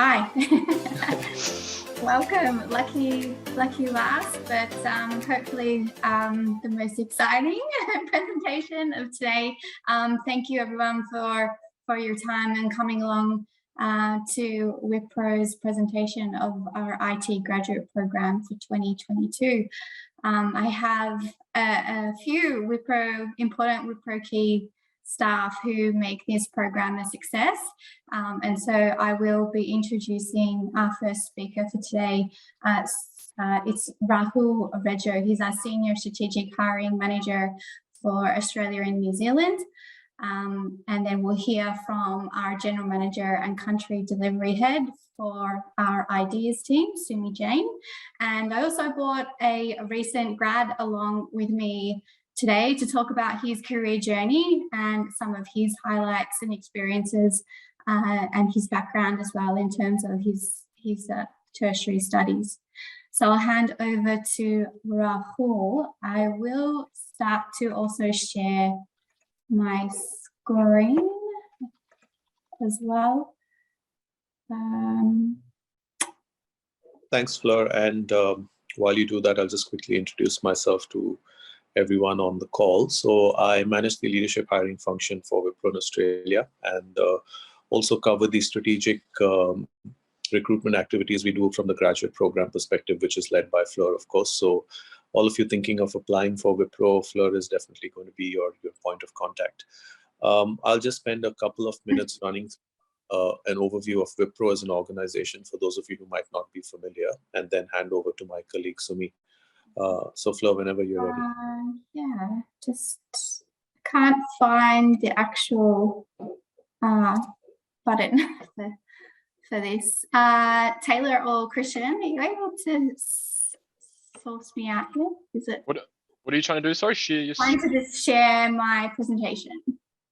Hi. Welcome. Lucky last, but hopefully the most exciting presentation of today. Thank you everyone for your time and coming along to Wipro's presentation of our IT graduate program for 2022. I have a few important Wipro key staff who make this program a success. And so I will be introducing our first speaker for today. It's Rahul Rejo. He's our Senior Strategic Hiring Manager for Australia and New Zealand. And then we'll hear from our General Manager and Country Delivery Head for our Ideas team, Sumi Jain. And I also brought a recent grad along with me today to talk about his career journey and some of his highlights and experiences and his background as well in terms of his tertiary studies. So I'll hand over to Rahul. I will start to also share my screen as well. Thanks, Fleur. And while you do that, I'll just quickly introduce myself to everyone on the call. So I manage the leadership hiring function for Wipro in Australia and also cover the strategic recruitment activities we do from the graduate program perspective, which is led by Fleur, of course. So all of you thinking of applying for Wipro, Fleur is definitely going to be your point of contact. I'll just spend a couple of minutes running through an overview of Wipro as an organization for those of you who might not be familiar, and then hand over to my colleague Sumi. So Fleur, whenever you're ready. Yeah, just can't find the actual button for this. Taylor or Christian, are you able to source me out here? Is it? What are you trying to do? Sorry, share your. Trying to just share my presentation.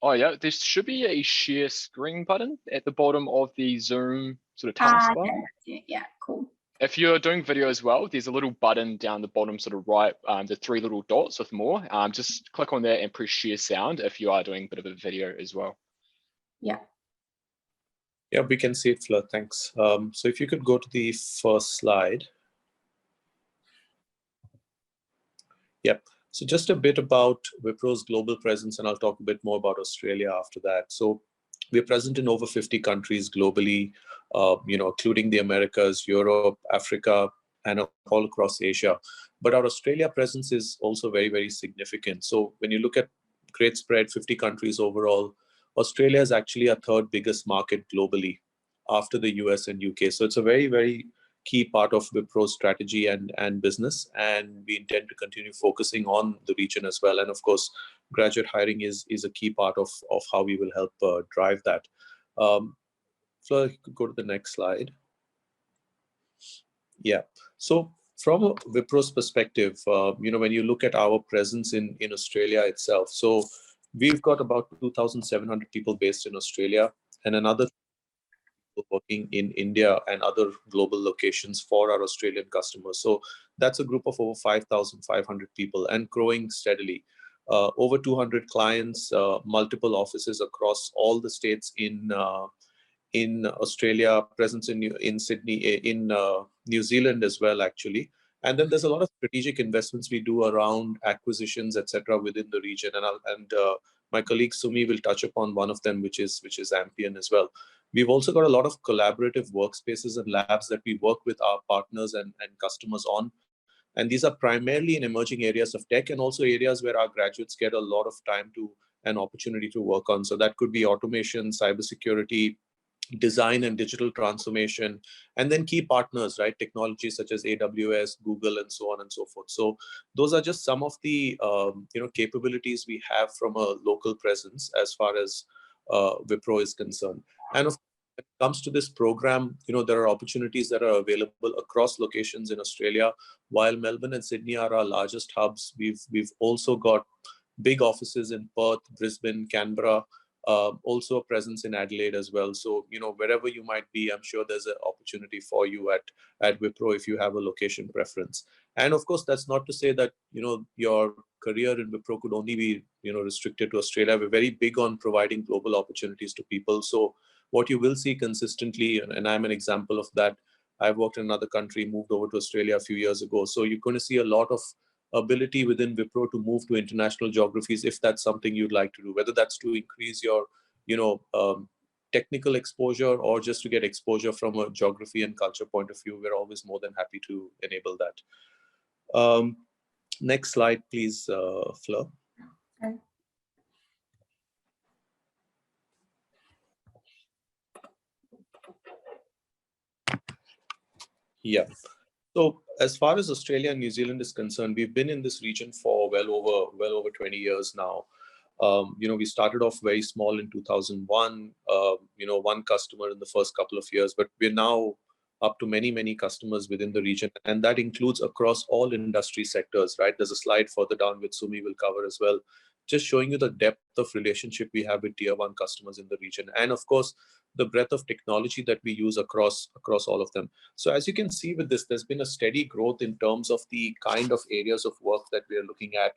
Oh yeah, there should be a share screen button at the bottom of the Zoom sort of taskbar. Yeah, cool. If you're doing video as well, there's a little button down the bottom sort of right, the three little dots with more. Just click on that and press share sound if you are doing a bit of a video as well. Yeah. Yeah, we can see it, Fleur. Thanks. So if you could go to the first slide. Yep. So just a bit about Wipro's global presence, and I'll talk a bit more about Australia after that. So we're present in over 50 countries globally, including the Americas, Europe, Africa, and all across Asia. But our Australia presence is also very, very significant. So when you look at great spread, 50 countries overall, Australia is actually our third biggest market globally after the US and UK. So it's a very, very key part of Wipro's strategy and business. And we intend to continue focusing on the region as well. And of course, graduate hiring is a key part of how we will help drive that. Fleur, you could go to the next slide. Yeah. So from a Wipro's perspective, when you look at our presence in Australia itself, so we've got about 2,700 people based in Australia and another working in India and other global locations for our Australian customers. So that's a group of over 5,500 people and growing steadily. Over 200 clients, multiple offices across all the states in Australia, presence in Sydney, in New Zealand as well, actually. And then there's a lot of strategic investments we do around acquisitions, etc., within the region. And my colleague Sumi will touch upon one of them, which is Ampion as well. We've also got a lot of collaborative workspaces and labs that we work with our partners and customers on. And these are primarily in emerging areas of tech and also areas where our graduates get a lot of time to an opportunity to work on. So that could be automation, cybersecurity, design and digital transformation, and then key partners, right? Technologies such as AWS, Google, and so on and so forth. So those are just some of the capabilities we have from a local presence as far as Wipro is concerned. And of course, when it comes to this program, there are opportunities that are available across locations in Australia. While Melbourne and Sydney are our largest hubs, we've also got big offices in Perth, Brisbane, Canberra, also a presence in Adelaide as well. So, wherever you might be, I'm sure there's an opportunity for you at Wipro if you have a location preference. And of course, that's not to say that, your career in Wipro could only be, restricted to Australia. We're very big on providing global opportunities to people. So what you will see consistently, and I'm an example of that. I've worked in another country, moved over to Australia a few years ago. So you're going to see a lot of ability within Wipro to move to international geographies if that's something you'd like to do, whether that's to increase your, technical exposure or just to get exposure from a geography and culture point of view. We're always more than happy to enable that. Next slide, please, Fleur. Okay. Yeah. So as far as Australia and New Zealand is concerned, we've been in this region for well over 20 years now. We started off very small in 2001, one customer in the first couple of years, but we're now up to many customers within the region. And that includes across all industry sectors, right? There's a slide further down which Sumi will cover as well, just showing you the depth of relationship we have with tier one customers in the region. And of course, the breadth of technology that we use across all of them. So as you can see with this, there's been a steady growth in terms of the kind of areas of work that we are looking at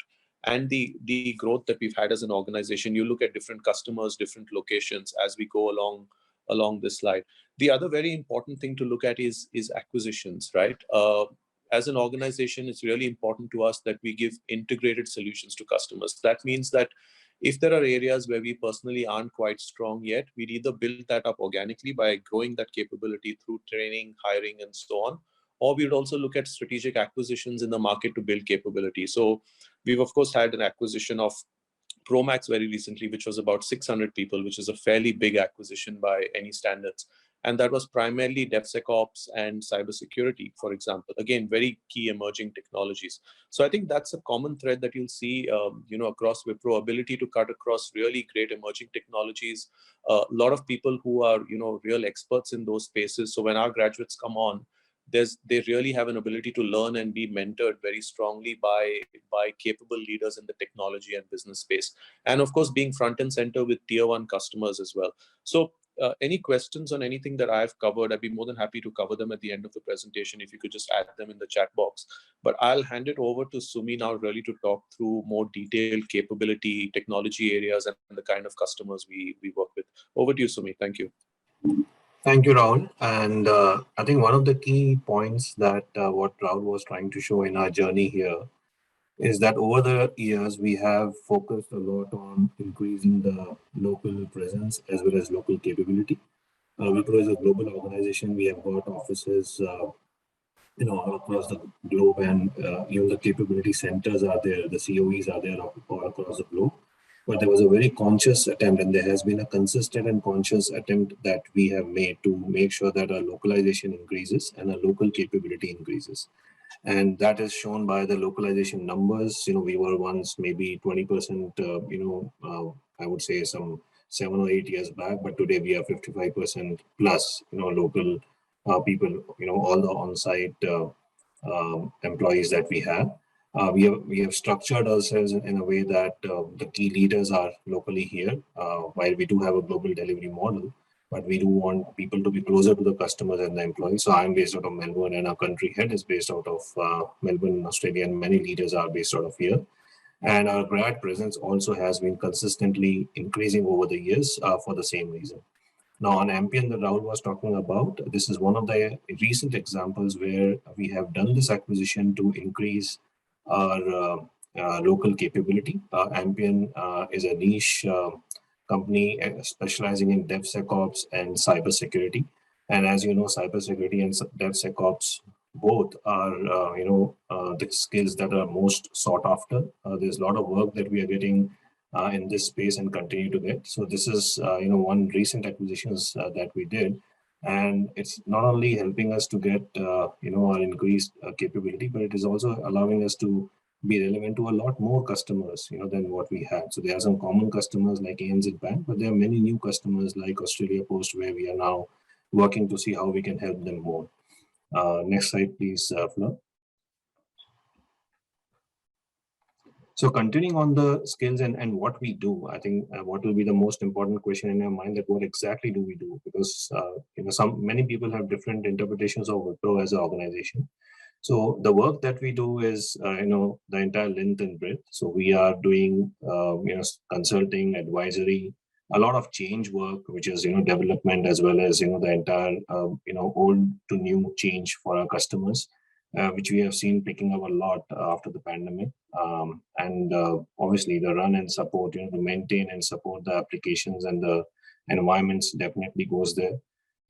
and the growth that we've had as an organization. You look at different customers, different locations as we go along this slide. The other very important thing to look at is acquisitions, right? As an organization, it's really important to us that we give integrated solutions to customers. That means that if there are areas where we personally aren't quite strong yet, we'd either build that up organically by growing that capability through training, hiring, and so on, or we would also look at strategic acquisitions in the market to build capability. So we've, of course, had an acquisition of Promax very recently, which was about 600 people, which is a fairly big acquisition by any standards. And that was primarily DevSecOps and cybersecurity, for example. Again, very key emerging technologies. So I think that's a common thread that you'll see, across Wipro, ability to cut across really great emerging technologies. A lot of people who are, real experts in those spaces. So when our graduates come on, they really have an ability to learn and be mentored very strongly by capable leaders in the technology and business space. And of course, being front and center with tier one customers as well. So any questions on anything that I've covered, I'd be more than happy to cover them at the end of the presentation if you could just add them in the chat box. But I'll hand it over to Sumi now really to talk through more detailed capability, technology areas, and the kind of customers we work with. Over to you, Sumi. Thank you. Thank you, Rahul. And I think one of the key points that what Rahul was trying to show in our journey here is that over the years, we have focused a lot on increasing the local presence as well as local capability. Wipro is a global organization. We have got offices, all across the globe, and even the capability centers are there. The COEs are there all across the globe. But there was a very conscious attempt, and there has been a consistent and conscious attempt that we have made to make sure that our localization increases and our local capability increases. And that is shown by the localization numbers. We were once maybe 20%, I would say some 7 or 8 years back, but today we are 55% plus, local people, all the on-site employees that we have. We have structured ourselves in a way that the key leaders are locally here, while we do have a global delivery model, but we do want people to be closer to the customers and the employees. So I'm based out of Melbourne, and our country head is based out of Melbourne, Australia, and many leaders are based out of here. And our grad presence also has been consistently increasing over the years for the same reason. Now, on Ampion that Rahul was talking about, this is one of the recent examples where we have done this acquisition to increase our local capability. Ampion is a niche company specializing in DevSecOps and cybersecurity. And as you know, cybersecurity and DevSecOps both are, the skills that are most sought after. There's a lot of work that we are getting in this space and continue to get. So this is, one recent acquisitions that we did. And it's not only helping us to get, our increased capability, but it is also allowing us to be relevant to a lot more customers, than what we had. So there are some common customers like ANZ Bank, but there are many new customers like Australia Post, where we are now working to see how we can help them more. Next slide, please, Fleur. So continuing on the skills and what we do, I think what will be the most important question in your mind, that what exactly do we do? Because many people have different interpretations of Wipro as an organization. So the work that we do is, the entire length and breadth. So we are doing, consulting, advisory, a lot of change work, which is, development as well as, the entire, old to new change for our customers, which we have seen picking up a lot after the pandemic. And obviously the run and support, to maintain and support the applications and the environments definitely goes there.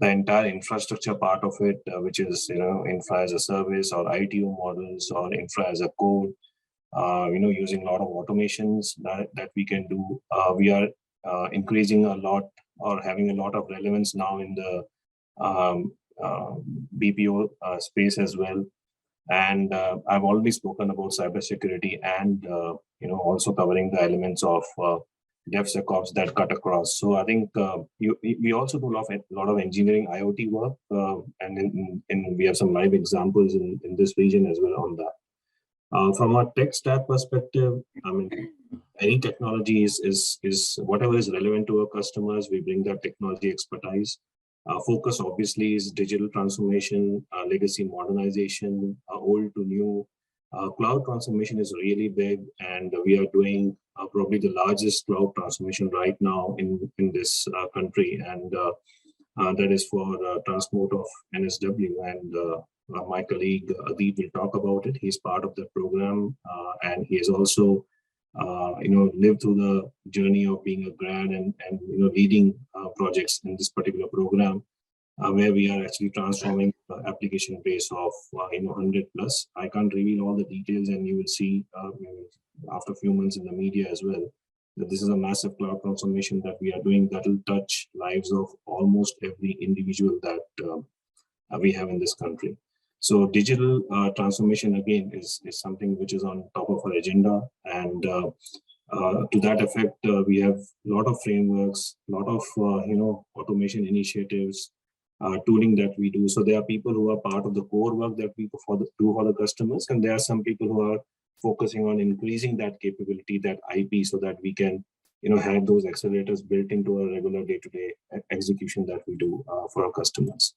The entire infrastructure part of it, which is, infra as a service or ITO models or infra as a code, using a lot of automations that we can do. We are increasing a lot or having a lot of relevance now in the BPO space as well. And I've already spoken about cybersecurity and, also covering the elements of DevSecOps that cut across. So I think we also do a lot of engineering IoT work, and we have some live examples in this region as well on that. From a tech stack perspective, I mean, any technology is whatever is relevant to our customers, we bring that technology expertise. Focus obviously is digital transformation, legacy modernization, old to new. Cloud transformation is really big, and we are doing probably the largest cloud transformation right now in this country, and that is for transport of NSW. And my colleague Adeep will talk about it. He's part of the program, and he has also lived through the journey of being a grad and leading projects in this particular program, where we are actually transforming the application base of 100 plus. I can't reveal all the details, and you will see after a few months in the media as well that this is a massive cloud transformation that we are doing that will touch lives of almost every individual that we have in this country. So digital transformation again is something which is on top of our agenda, and to that effect, we have a lot of frameworks, a lot of automation initiatives, tooling that we do. So there are people who are part of the core work that we do for the customers, and there are some people who are focusing on increasing that capability, that IP, so that we can have those accelerators built into our regular day-to-day execution that we do for our customers.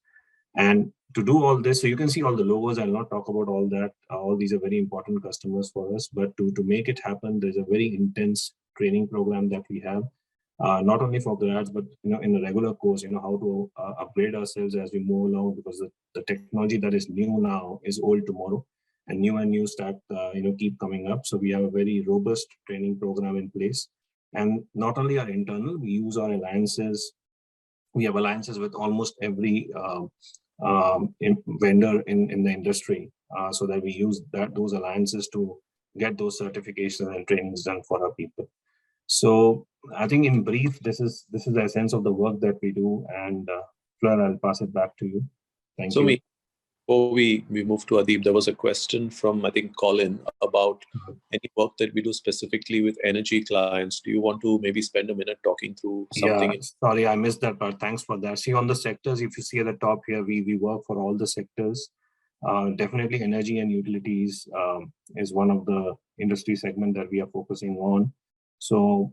And to do all this, so you can see all the logos. I'll not talk about all that. All these are very important customers for us. But to make it happen, there's a very intense training program that we have, not only for grads, but in a regular course, how to upgrade ourselves as we move along, because the technology that is new now is old tomorrow, and new start keep coming up. So we have a very robust training program in place, and not only our internal, we use our alliances. We have alliances with almost every vendor in the industry, so that we use those alliances to get those certifications and trainings done for our people. So I think in brief, this is the essence of the work that we do. And Fleur, I'll pass it back to you. Thank you. Before we move to Adeep, there was a question from, I think, Colin about any work that we do specifically with energy clients. Do you want to maybe spend a minute talking through something? Yeah, sorry, I missed that part. Thanks for that. See, on the sectors, if you see at the top here, we work for all the sectors. Definitely energy and utilities is one of the industry segment that we are focusing on. So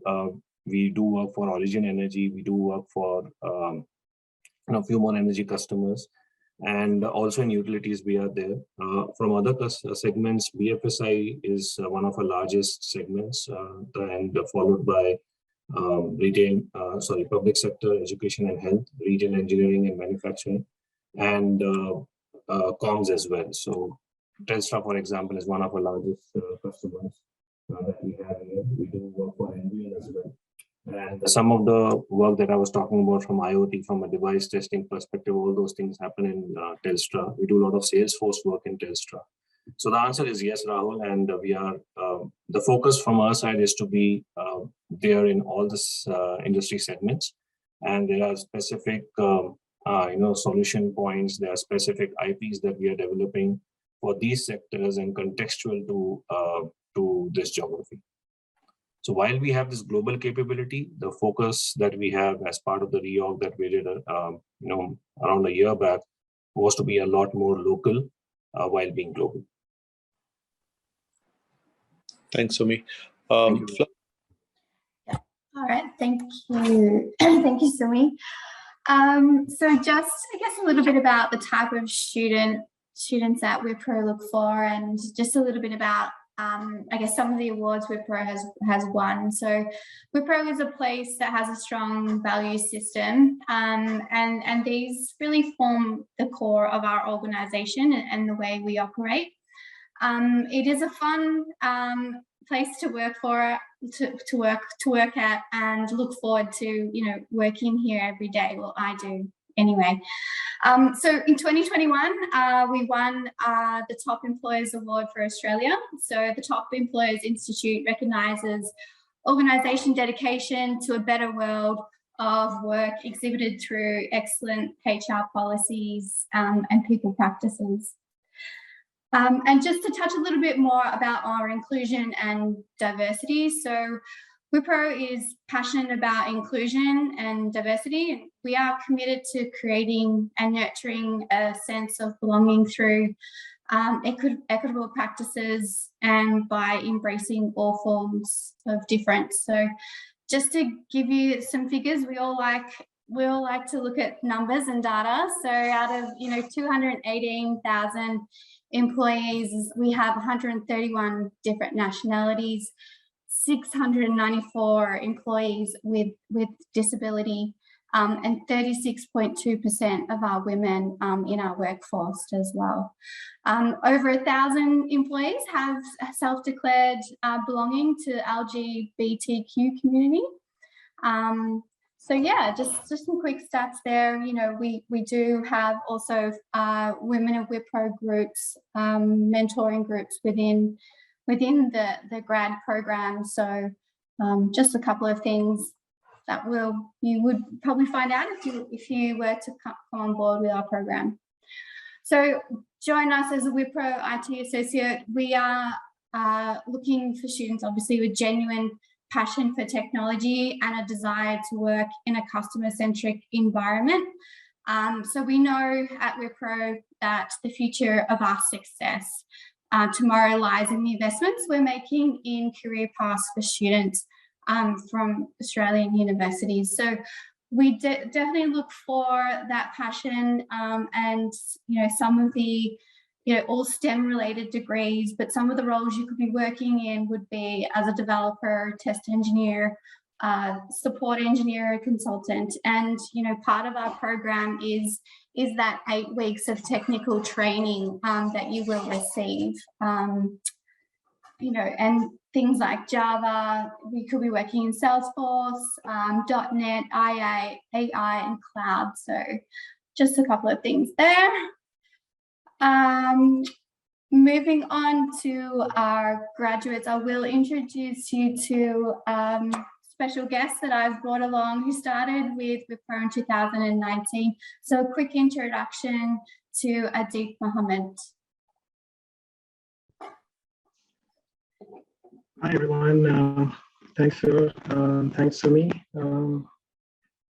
we do work for Origin Energy. We do work for a few more energy customers. And also in utilities, we are there. From other segments, BFSI is one of our largest segments, and followed by public sector, education and health, regional engineering and manufacturing, and comms as well. So Telstra, for example, is one of our largest customers that we have here. We do work for ampion as well. And some of the work that I was talking about from IoT, from a device testing perspective, all those things happen in Telstra. We do a lot of Salesforce work in Telstra. So the answer is yes, Rahul. And we are, the focus from our side is to be there in all this industry segments. And there are specific, solution points. There are specific IPs that we are developing for these sectors and contextual to this geography. So while we have this global capability, the focus that we have as part of the reorg that we did, around a year back, was to be a lot more local while being global. Thanks, Sumi. Yeah. All right. Thank you. Thank you, Sumi. So just, I guess, a little bit about the type of students that Wipro look for, and just a little bit about I guess some of the awards Wipro has won. So Wipro is a place that has a strong value system, and these really form the core of our organisation and the way we operate. It is a fun place to work to work at, and look forward to working here every day. Well, I do anyway. So in 2021, we won the Top Employers Award for Australia. So the Top Employers Institute recognises organisation dedication to a better world of work exhibited through excellent HR policies and people practices. And just to touch a little bit more about our inclusion and diversity. So Wipro is passionate about inclusion and diversity, and we are committed to creating and nurturing a sense of belonging through equitable practices and by embracing all forms of difference. So just to give you some figures, we all like to look at numbers and data. So out of 218,000 employees, we have 131 different nationalities, 694 employees with disability, and 36.2% of our women in our workforce as well. Over 1,000 employees have self-declared belonging to LGBTQ community. So yeah, just some quick stats there. We do have also women of Wipro groups, mentoring groups within the grad program. So just a couple of things that you would probably find out if you were to come on board with our program. So join us as a Wipro IT associate. We are looking for students, obviously, with genuine passion for technology and a desire to work in a customer-centric environment. So we know at Wipro that the future of our success tomorrow lies in the investments we're making in career paths for students from Australian universities. So we definitely look for that passion and some of the all STEM related degrees, but some of the roles you could be working in would be as a developer, test engineer, support engineer, consultant. And part of our program is that 8 weeks of technical training that you will receive. And things like Java, we could be working in Salesforce, .NET, AI, and cloud. So just a couple of things there. Moving on to our graduates, I will introduce you to special guests that I've brought along who started with Wipro in 2019. So a quick introduction to Adeep Mohammed. Hi everyone, thanks Sumi.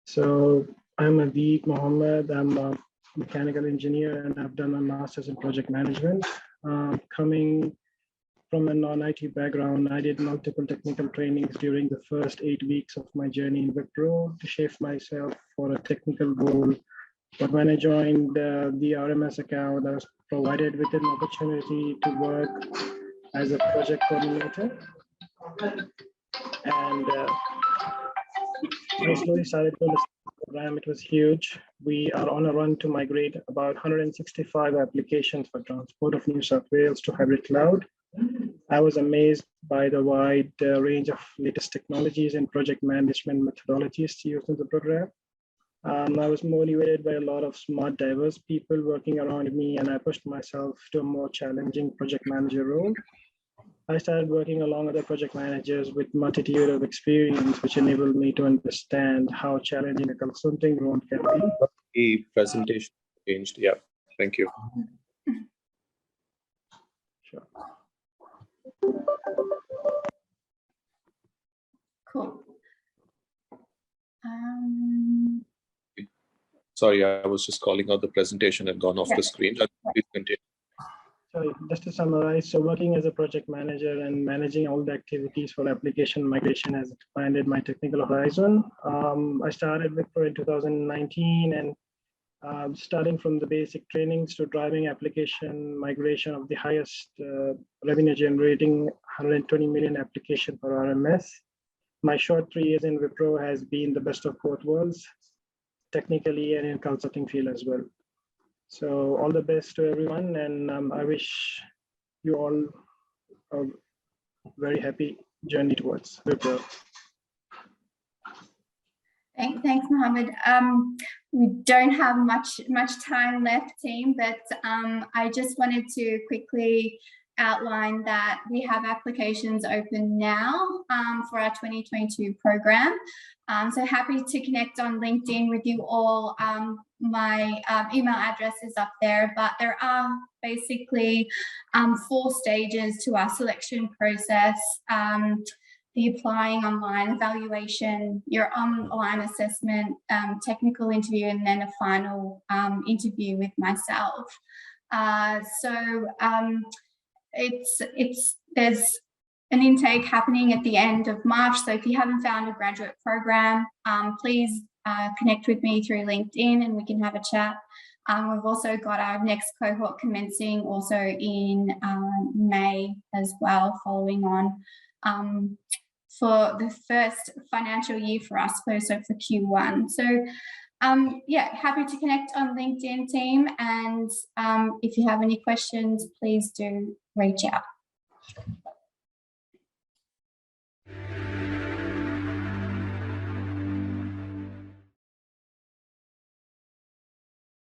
So I'm Adeep Mohammed. I'm a mechanical engineer and I've done a master's in project management. Coming from a non-IT background, I did multiple technical trainings during the first 8 weeks of my journey in Wipro to shape myself for a technical role. But when I joined the RMS account, I was provided with an opportunity to work as a project coordinator. And I slowly started to understand the program. It was huge. We are on a run to migrate about 165 applications for transport of New South Wales to hybrid cloud. I was amazed by the wide range of latest technologies and project management methodologies used in the program. I was motivated by a lot of smart, diverse people working around me, and I pushed myself to a more challenging project manager role. I started working along other project managers with multitude of experience, which enabled me to understand how challenging a consulting role can be. The presentation changed. Yeah, thank you. Sure. Cool. Sorry, I was just calling out the presentation and gone off the screen. Please continue. So just to summarize, so working as a project manager and managing all the activities for application migration has expanded my technical horizon. I started Wipro in 2019 and starting from the basic trainings to driving application migration of the highest revenue generating 120 million application for RMS. My short 3 years in Wipro has been the best of both worlds, technically and in consulting field as well. So all the best to everyone, and I wish you all a very happy journey towards Wipro. Thanks, Mohammed. We don't have much time left, team, but I just wanted to quickly outline that we have applications open now for our 2022 program. So happy to connect on LinkedIn with you all. My email address is up there, but there are basically 4 stages to our selection process. The applying online evaluation, your online assessment, technical interview, and then a final interview with myself. There's an intake happening at the end of March. So if you haven't found a graduate program, please connect with me through LinkedIn and we can have a chat. We've also got our next cohort commencing also in May as well, following on for the first financial year for us, so for Q1. So yeah, happy to connect on LinkedIn, team. And if you have any questions, please do reach out.